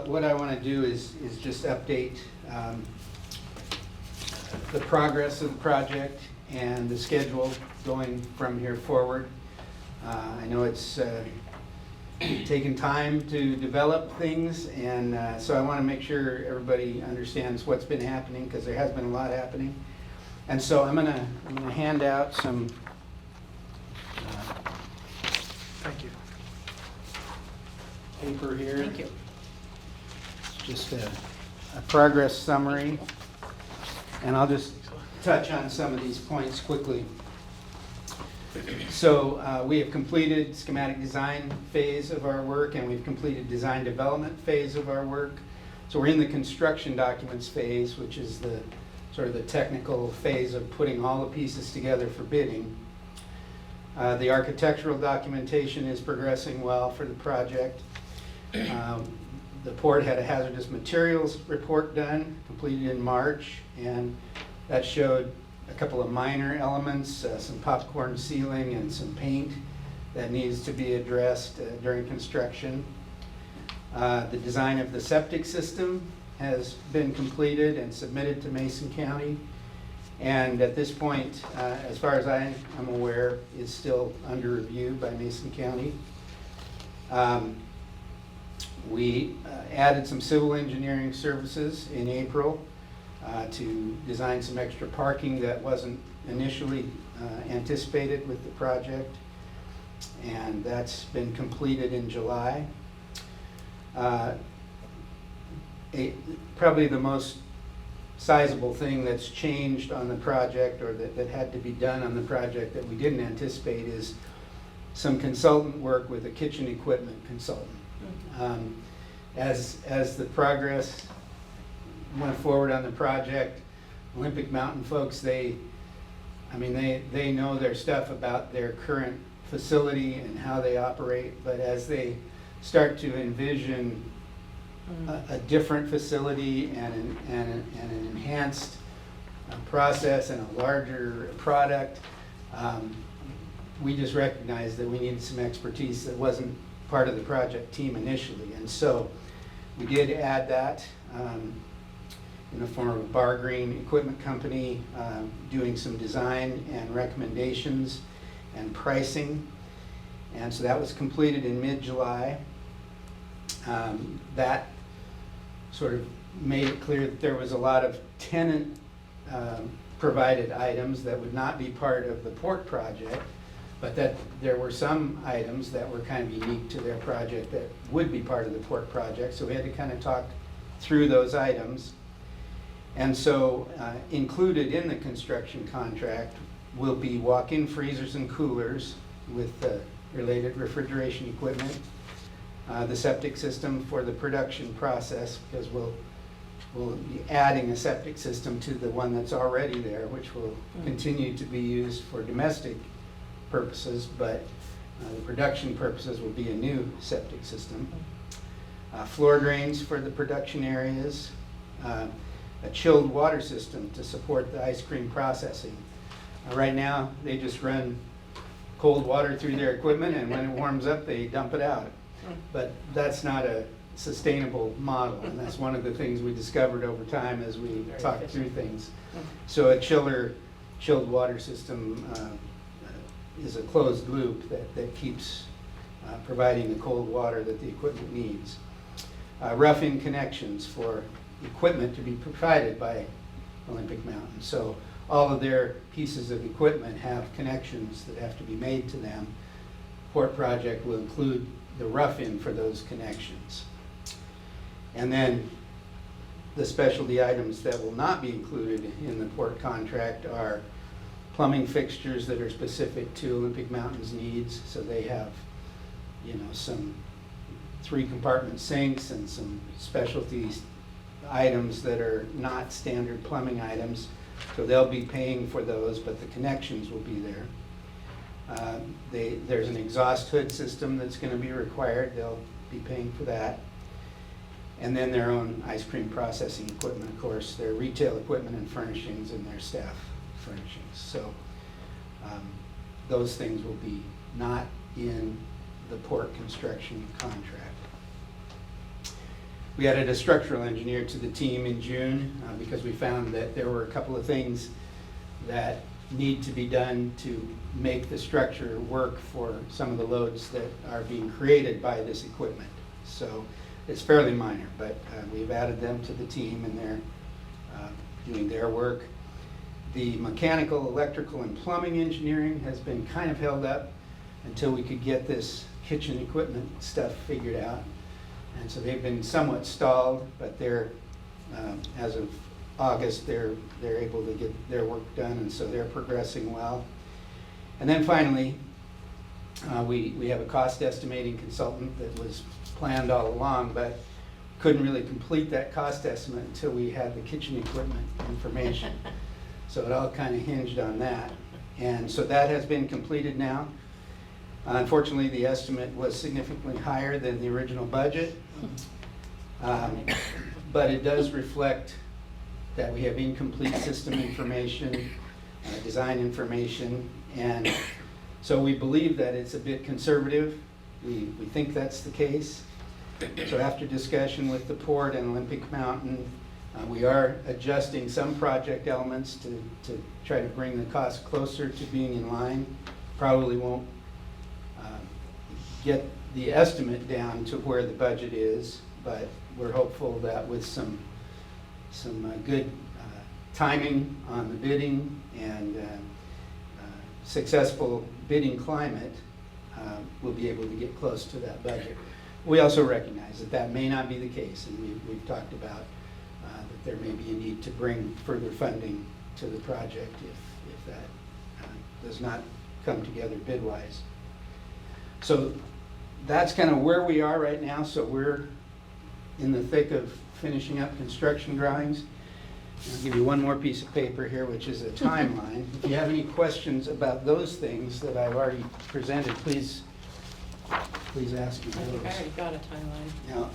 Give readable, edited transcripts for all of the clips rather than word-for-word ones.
what I want to do is just update the progress of the project and the schedule going from here forward. I know it's taken time to develop things, and so I want to make sure everybody understands what's been happening, because there has been a lot happening. And so I'm gonna hand out some Thank you. paper here. Thank you. Just a progress summary, and I'll just touch on some of these points quickly. So we have completed schematic design phase of our work, and we've completed design development phase of our work. So we're in the construction documents phase, which is the sort of the technical phase of putting all the pieces together for bidding. The architectural documentation is progressing well for the project. The port had a hazardous materials report done, completed in March, and that showed a couple of minor elements, some popcorn ceiling and some paint that needs to be addressed during construction. The design of the septic system has been completed and submitted to Mason County, and at this point, as far as I am aware, is still under review by Mason County. We added some civil engineering services in April to design some extra parking that wasn't initially anticipated with the project, and that's been completed in July. Probably the most sizable thing that's changed on the project, or that had to be done on the project that we didn't anticipate, is some consultant work with a kitchen equipment consultant. As the progress went forward on the project, Olympic Mountain folks, they know their stuff about their current facility and how they operate, but as they start to envision a different facility and an enhanced process and a larger product, we just recognized that we needed some expertise that wasn't part of the project team initially. And so we did add that in the form of a Bar Green equipment company doing some design and recommendations and pricing. And so that was completed in mid-July. That sort of made it clear that there was a lot of tenant provided items that would not be part of the port project, but that there were some items that were kind of unique to their project that would be part of the port project. So we had to kind of talk through those items. And so included in the construction contract will be walk-in freezers and coolers with related refrigeration equipment, the septic system for the production process, because we'll be adding a septic system to the one that's already there, which will continue to be used for domestic purposes, but the production purposes will be a new septic system. Floor drains for the production areas, a chilled water system to support the ice cream processing. Right now, they just run cold water through their equipment, and when it warms up, they dump it out. But that's not a sustainable model, and that's one of the things we discovered over time as we talked through things. So a chilled water system is a closed loop that keeps providing the cold water that the equipment needs. Rough-in connections for equipment to be provided by Olympic Mountain. So all of their pieces of equipment have connections that have to be made to them. Port project will include the rough-in for those connections. And then the specialty items that will not be included in the port contract are plumbing fixtures that are specific to Olympic Mountain's needs. So they have, some 3-compartment sinks and some specialty items that are not standard plumbing items. So they'll be paying for those, but the connections will be there. There's an exhaust hood system that's going to be required. They'll be paying for that. And then their own ice cream processing equipment, of course, their retail equipment and furnishings, and their staff furnishings. So those things will be not in the port construction contract. We added a structural engineer to the team in June because we found that there were a couple of things that need to be done to make the structure work for some of the loads that are being created by this equipment. So it's fairly minor, but we've added them to the team and they're doing their work. The mechanical, electrical, and plumbing engineering has been kind of held up until we could get this kitchen equipment stuff figured out. And so they've been somewhat stalled, but they're, as of August, they're able to get their work done, and so they're progressing well. And then finally, we have a cost estimating consultant that was planned all along, but couldn't really complete that cost estimate until we had the kitchen equipment information. So it all kind of hinged on that. And so that has been completed now. Unfortunately, the estimate was significantly higher than the original budget. But it does reflect that we have incomplete system information, design information, and so we believe that it's a bit conservative. We think that's the case. So after discussion with the Port and Olympic Mountain, we are adjusting some project elements to try to bring the cost closer to being in line. Probably won't get the estimate down to where the budget is, but we're hopeful that with some good timing on the bidding and successful bidding climate, we'll be able to get close to that budget. We also recognize that that may not be the case, and we've talked about that there may be a need to bring further funding to the project if that does not come together bid-wise. So that's kind of where we are right now. So we're in the thick of finishing up construction drawings. I'll give you one more piece of paper here, which is a timeline. If you have any questions about those things that I've already presented, please ask me I think I those. already got a timeline. Now,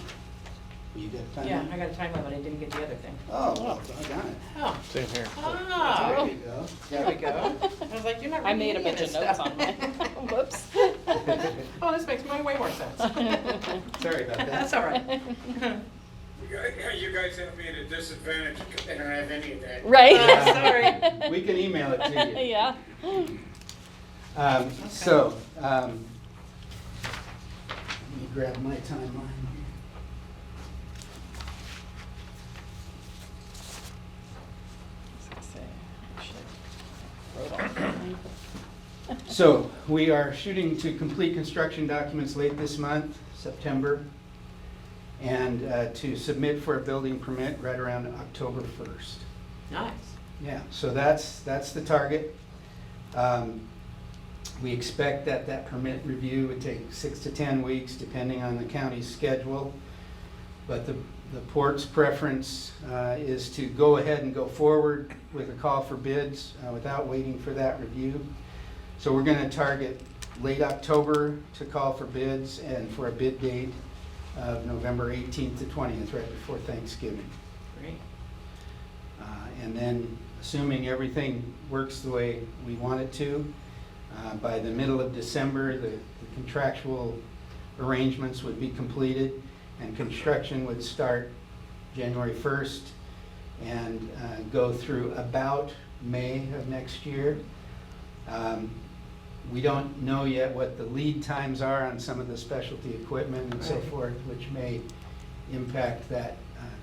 you got a timeline? Yeah, I got a timeline, but I didn't get the other thing. Oh, well, I got it. Oh. Same here. Ah, There you go. there we go. I was like, you're not I reading made a any of bunch this of notes stuff. on mine. Whoops. Oh, this makes way more sense. Sorry about that. That's all right. You guys have me at a disadvantage because I don't have any of that. Right? Sorry. We can email it to you. Yeah. So, let me grab my timeline here. So, we are shooting to complete construction documents late this month, September, and to submit for a building permit right around October 1st. Nice. Yeah, so that's the target. We expect that permit review would take 6 to 10 weeks, depending on the county's schedule. But the Port's preference is to go ahead and go forward with a call for bids without waiting for that review. So we're going to target late October to call for bids and for a bid date of November 18th to 20th, right before Thanksgiving. Great. And then, assuming everything works the way we want it to, by the middle of December, the contractual arrangements would be completed and construction would start January 1st and go through about May of next year. We don't know yet what the lead times are on some of the specialty equipment and so Right. forth, which may impact that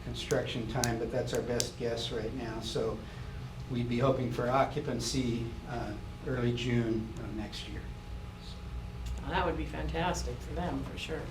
construction time, but that's our best guess right now. So we'd be hoping for occupancy early June of next year. Well, that would be fantastic for them, for sure.